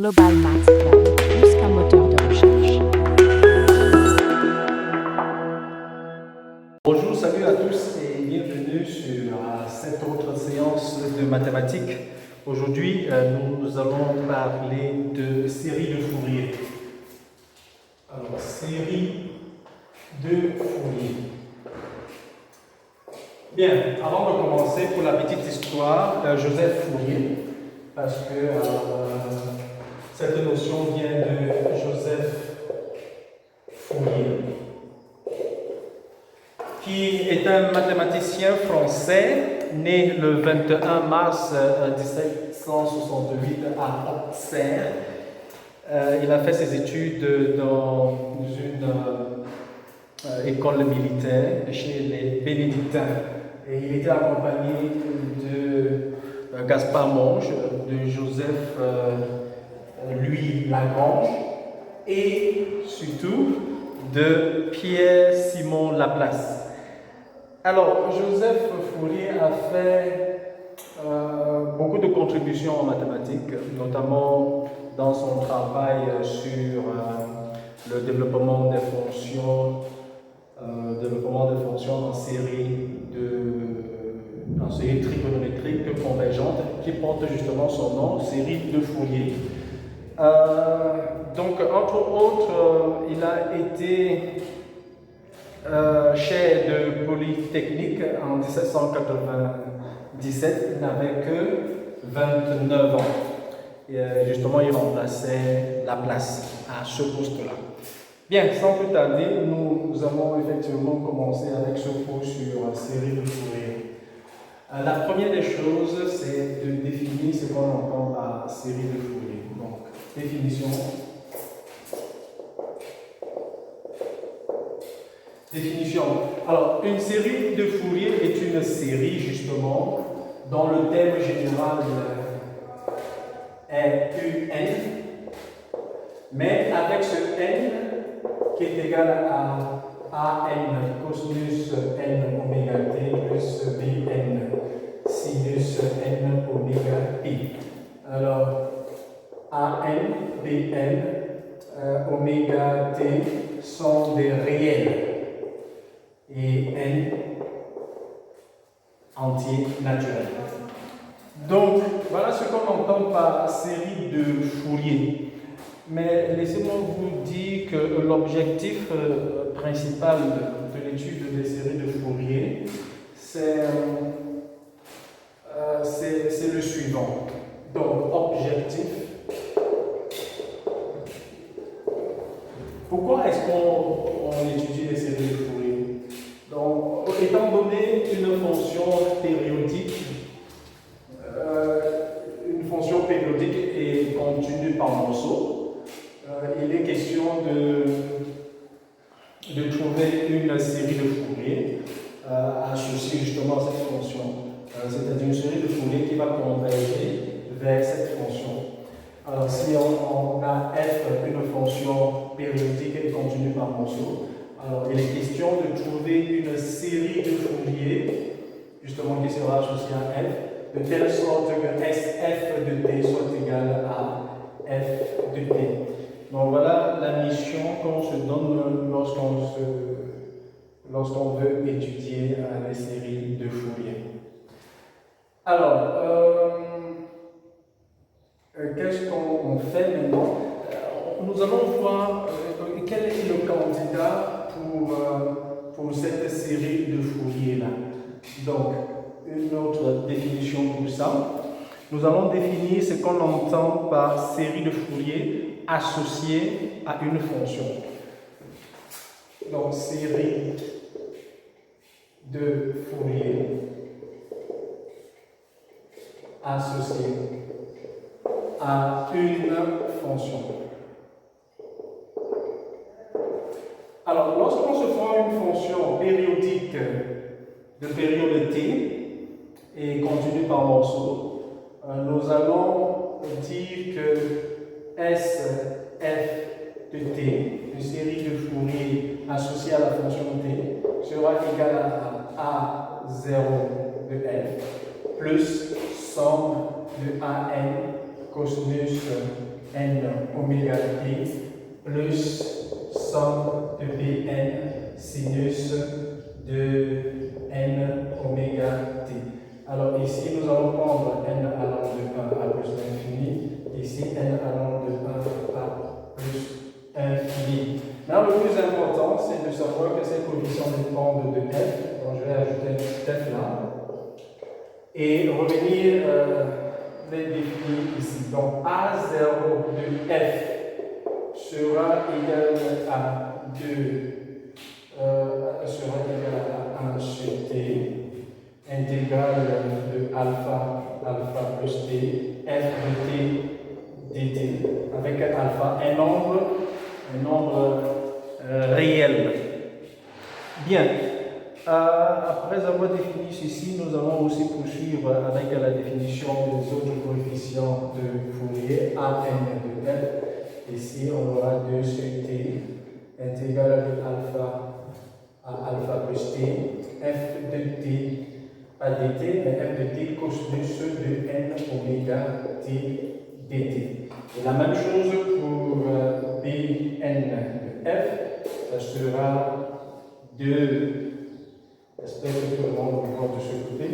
Global Maths Club, plus qu'un moteur de recherche. Bonjour, salut à tous et bienvenue sur cette autre séance de mathématiques. Aujourd'hui, nous allons parler de série de Fourier. Alors, série de Fourier. Bien, avant de commencer, pour la petite histoire, Joseph Fourier, parce que cette notion vient de Joseph Fourier, qui est un mathématicien français né le 21 mars 1768 à Auxerre. Il a fait ses études dans une école militaire chez les bénédictins. Et il était accompagné de Gaspard Monge, de Joseph Louis Lagrange et surtout de Pierre-Simon Laplace. Alors, Joseph Fourier a fait beaucoup de contributions en mathématiques, notamment dans son travail sur le développement des fonctions en série trigonométrique convergente, qui porte justement son nom, série de Fourier. Donc, entre autres, il a été chef de Polytechnique en 1797, il n'avait que 29 ans. Et justement, il remplaçait Laplace à ce poste-là. Bien, sans plus tarder, nous allons effectivement commencer avec ce cours sur la série de Fourier. La première des choses, c'est de définir ce qu'on entend par série de Fourier. Donc, définition. Définition. Alors, une série de Fourier est une série, justement, dont le thème général est UN, mais avec ce N qui est égal à AN cosinus N oméga T plus BN sinus N oméga P. Alors, AN, BN, oméga T sont des réels et N entier naturel. Donc, voilà ce qu'on entend par série de Fourier. Mais laissez-moi vous dire que l'objectif principal de l'étude des séries de Fourier, c'est le suivant. Donc, objectif. Pourquoi est-ce qu'on étudie les séries de Fourier? Donc, étant donné une fonction périodique et continue par morceaux, il est question de trouver une série de Fourier associée justement à cette fonction, c'est-à-dire une série de Fourier qui va converger vers cette fonction. Alors, si on a f une fonction périodique et continue par morceaux, alors il est question de trouver une série de Fourier, justement qui sera associée à f, de telle sorte que f de t soit égal à f de t. Donc voilà la mission qu'on se donne lorsqu'on veut étudier les séries de Fourier. Alors, qu'est-ce qu'on fait maintenant? Nous allons voir quel est le candidat pour cette série de Fourier-là. Donc, une autre définition pour ça. Nous allons définir ce qu'on entend par série de Fourier associée à une fonction. Donc, série de Fourier associée à une fonction. Alors, lorsqu'on se prend une fonction périodique de période t et continue par morceaux, nous allons dire que SF de t, une série de Fourier associée à la fonction t, sera égale à A0 de f plus somme de AN cosinus n oméga t plus somme de Pn sinus de n oméga t. Alors ici, nous allons prendre n allant de 1 à plus l'infini, ici n allant de 1 à plus infini. Là, le plus important, c'est de savoir que ces coefficients dépendent de f, donc je vais ajouter un petit f là, et revenir les définir ici. Donc A0 de f sera égal à 2, sera égal à 1 sur t, intégrale de alpha plus t, f de t dt, avec alpha, un nombre réel. Bien. Après avoir défini ceci, nous allons aussi poursuivre avec la définition des autres coefficients de Fourier, a n de f. Ici, on aura 2 sur t, intégrale de alpha à alpha plus t, f de t, pas dt, mais f de t cosinus de n oméga t dt. Et la même chose pour bn de f, ça sera 2. J'espère que tout le monde voit de ce côté.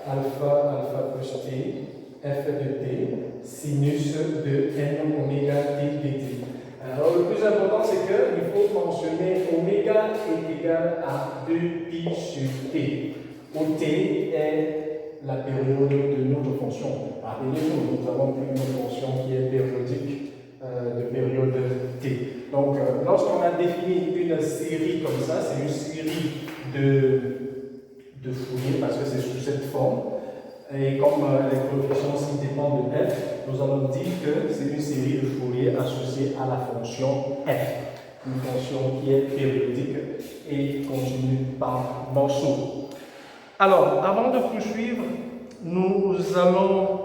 Alpha plus t, f de t, sinus de n oméga t dt. Alors le plus important, c'est qu'il faut mentionner oméga est égal à 2pi sur t, où t est la période de notre fonction. Rappelez-vous, nous avons pris une fonction qui est périodique de période t. Donc, lorsqu'on a défini une série comme ça, c'est une série de Fourier, parce que c'est sous cette forme. Et comme les coefficients aussi dépendent de f, nous allons dire que c'est une série de Fourier associée à la fonction f, une fonction qui est périodique et continue par morceaux. Alors, avant de poursuivre, nous allons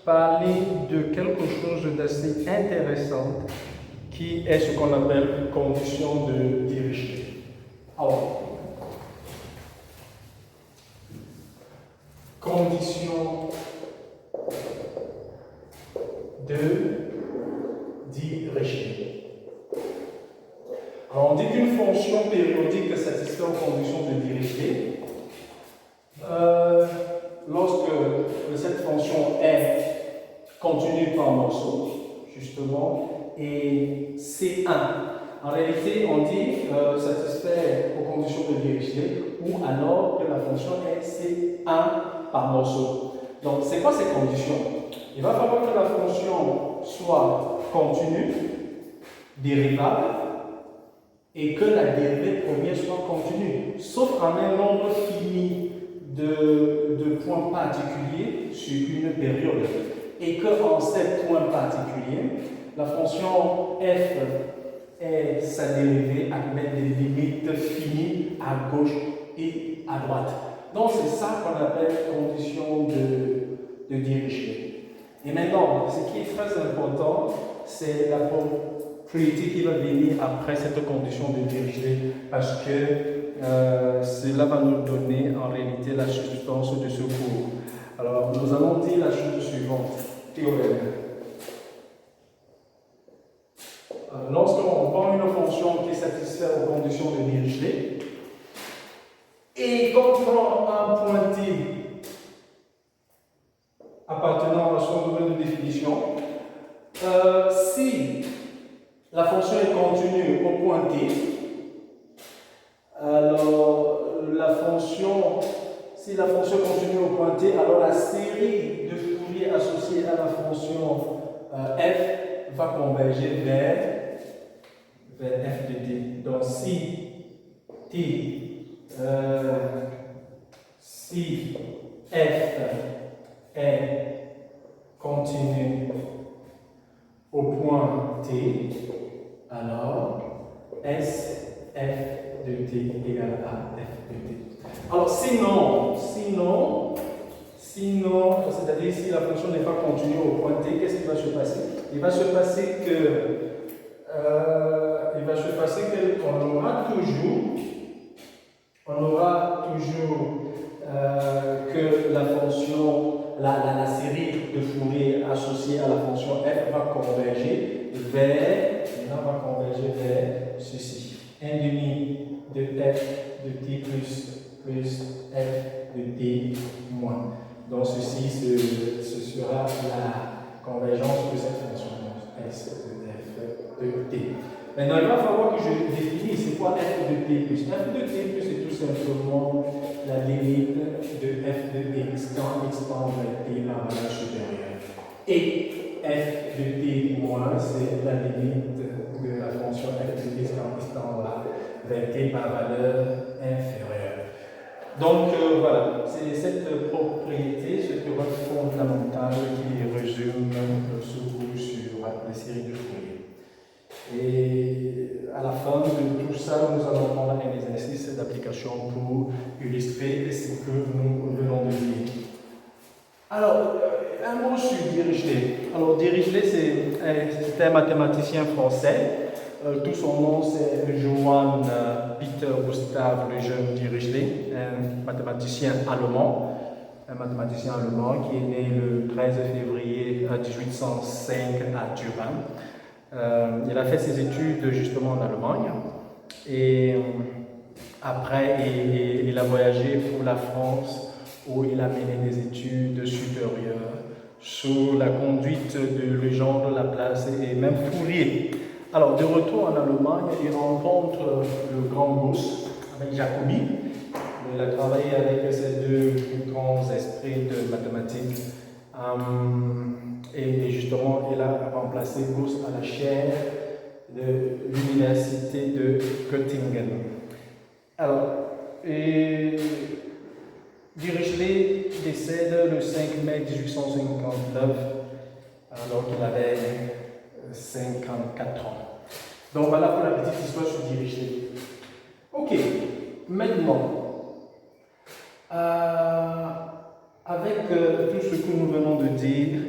parler de quelque chose d'assez intéressant qui est ce qu'on appelle condition de Dirichlet. Alors, condition de Dirichlet. Alors, on dit qu'une fonction périodique satisfait aux conditions de Dirichlet lorsque cette fonction est continue par morceau, justement, et C1. En réalité, on dit satisfait aux conditions de Dirichlet ou alors que la fonction est C1 par morceau. Donc, c'est quoi ces conditions? Il va falloir que la fonction soit continue, dérivable, et que la dérivée première soit continue, sauf en un nombre fini de points particuliers sur une période. Et que en ces points particuliers, la fonction f et sa dérivée admettent des limites finies à gauche et à droite. Donc c'est ça qu'on appelle condition de Dirichlet. Et maintenant, ce qui est très important, c'est la propriété qui va venir après cette condition de Dirichlet, parce que cela va nous donner en réalité la substance de ce cours. Alors, nous allons dire la chose suivante, théorème. Lorsqu'on prend une fonction qui satisfait aux conditions de Dirichlet et qu'on prend un point t appartenant à son domaine de définition, si la fonction est continue au point t, alors si la fonction continue au point t, alors la série de Fourier associée à la fonction f va converger vers f de t. Donc si f est continue au point t, alors f de t égale à f de t. Alors sinon, c'est-à-dire si la fonction n'est pas continue au point t, qu'est-ce qui va se passer? Il va se passer qu'on aura toujours que la fonction la série de Fourier associée à la fonction f va converger vers ceci. 1 demi de f de t plus f de t moins. Donc ceci ce sera la convergence de cette fonction, s de f de t. Maintenant, il va falloir que je définisse c'est quoi f de t plus. F de t plus est tout simplement la limite de f de x quand x tend vers t à valeur supérieure. Et f de t moins, c'est la limite de la fonction f de t quand x tend vers t par valeur inférieure. Donc voilà, c'est cette propriété, ce théorème fondamental qui résume ce cours sur les séries de Fourier. Et à la fin de tout ça, nous allons prendre un exercice d'application pour illustrer ce que nous venons de dire. Alors, un mot sur Dirichlet. Alors, Dirichlet, c'est un mathématicien français. Tout son nom, c'est Johann Peter Gustav Lejeune Dirichlet, un mathématicien allemand. Un mathématicien allemand qui est né le 13 février 1805 à Turin. Il a fait ses études justement en Allemagne et après il a voyagé pour la France où il a mené des études supérieures sous la conduite de Legendre, Laplace et même Fourier. Alors de retour en Allemagne, il rencontre le grand Gauss avec Jacobi. Il a travaillé avec ces deux grands esprits de mathématiques. Et justement, il a remplacé Gauss à la chaire de l'université de Göttingen. Alors, Dirichlet décède le 5 mai 1859, alors qu'il avait 54 ans. Donc voilà pour la petite histoire sur Dirichlet. Ok, maintenant, avec tout ce que nous venons de dire,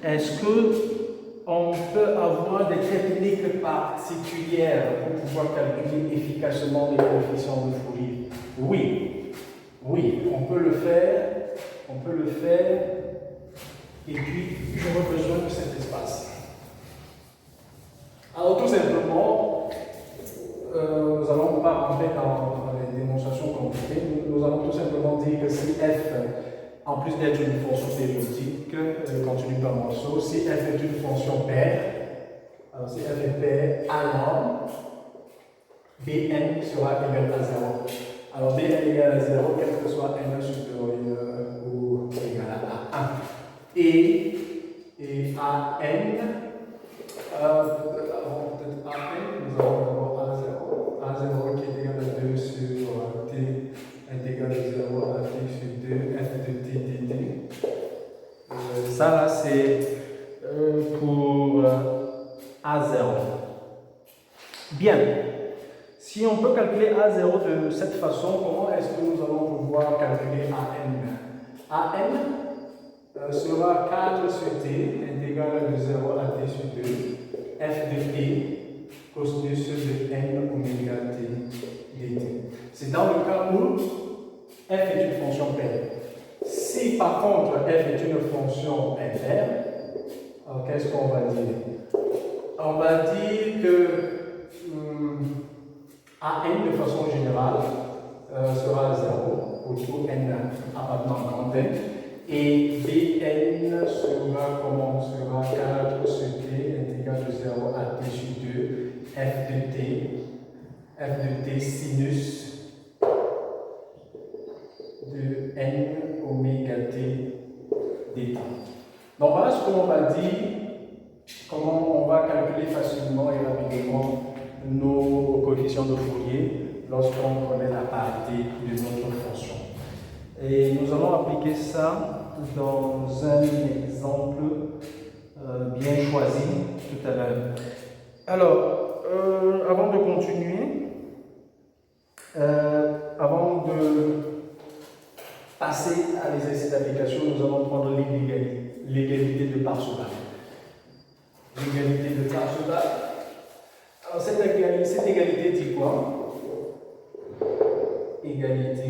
est-ce qu'on peut avoir des techniques particulières pour pouvoir calculer efficacement les coefficients de Fourier? Oui, on peut le faire, et puis j'aurai besoin de cet espace. Alors tout simplement, nous n'allons pas rentrer dans les démonstrations compliquées, nous allons tout simplement dire que si f, en plus d'être une fonction périodique continue par morceau, si f est une fonction paire, alors si f est paire, alors Bn sera égal à 0. Alors Bn égale à 0, quel que soit n supérieur ou égal à 1. Et à n, avant peut-être à n, nous avons d'abord A0. A0 qui est égal à 2 sur t est égal à 0 à t sur 2, f de t dt. Ça là c'est pour A0. Bien. Si on peut calculer A0 de cette façon, comment est-ce que nous allons pouvoir calculer AN? AN sera 4 sur t est égal à 0 à t sur 2, f de t cosinus de n oméga t dt. C'est dans le cas où f est une fonction paire. Si par contre f est une fonction impaire, alors qu'est-ce qu'on va dire? On va dire que AN de façon générale sera 0 pour tout n appartenant à grand N, et Bn sera comment? Sera 4 sur t est égal de 0 à t sur 2, f de t sinus de n oméga t dt. Donc voilà ce qu'on va dire, comment on va calculer facilement et rapidement nos coefficients de Fourier lorsqu'on connaît la parité de notre fonction. Et nous allons appliquer ça dans un exemple bien choisi tout à l'heure. Alors, avant de continuer, avant de passer à l'exercice d'application, nous allons prendre l'égalité de Parseval. L'égalité de Parseval. Alors, cette égalité dit quoi? Égalité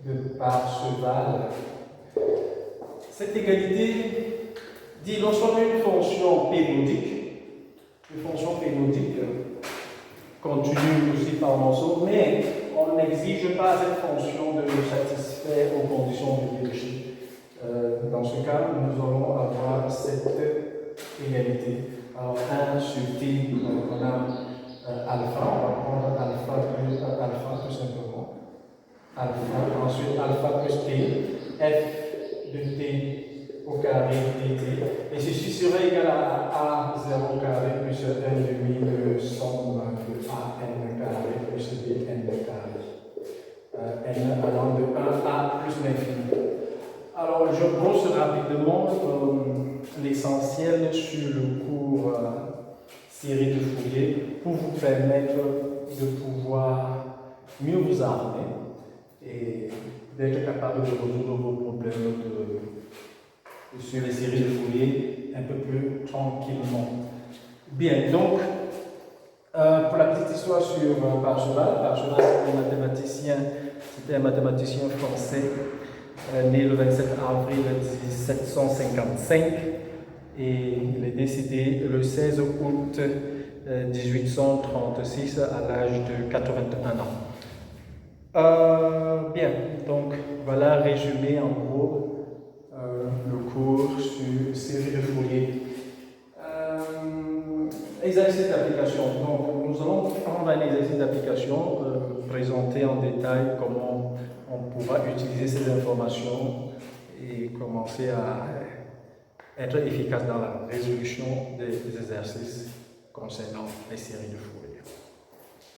de Parseval Cette égalité dit non seulement une fonction périodique continue aussi par morceau, mais on n'exige pas à cette fonction de satisfaire aux conditions de Cauchy. Dans ce cas, nous allons avoir cette égalité. Alors 1 sur t, on a alpha, on va prendre alpha tout simplement. Alpha, ensuite alpha plus t, f de t au carré dt, et ceci serait égal à a0 carré plus n demi de somme de an carré plus bn carré. N allant de 1 à plus l'infini. Alors, je brosse rapidement l'essentiel sur le cours série de Fourier pour vous permettre de pouvoir mieux vous armer et d'être capable de résoudre vos problèmes sur les séries de Fourier un peu plus tranquillement. Bien, donc, pour la petite histoire sur Parcheval, c'était un mathématicien français né le 27 avril 1755 et il est décédé le 16 août 1836 à l'âge de 81 ans. Bien, donc voilà résumé en gros le cours sur série de Fourier. Exercice d'application. Donc nous allons prendre un exercice d'application, présenter en détail comment on pourra utiliser ces informations et commencer à être efficace dans la résolution des exercices concernant les séries de Fourier.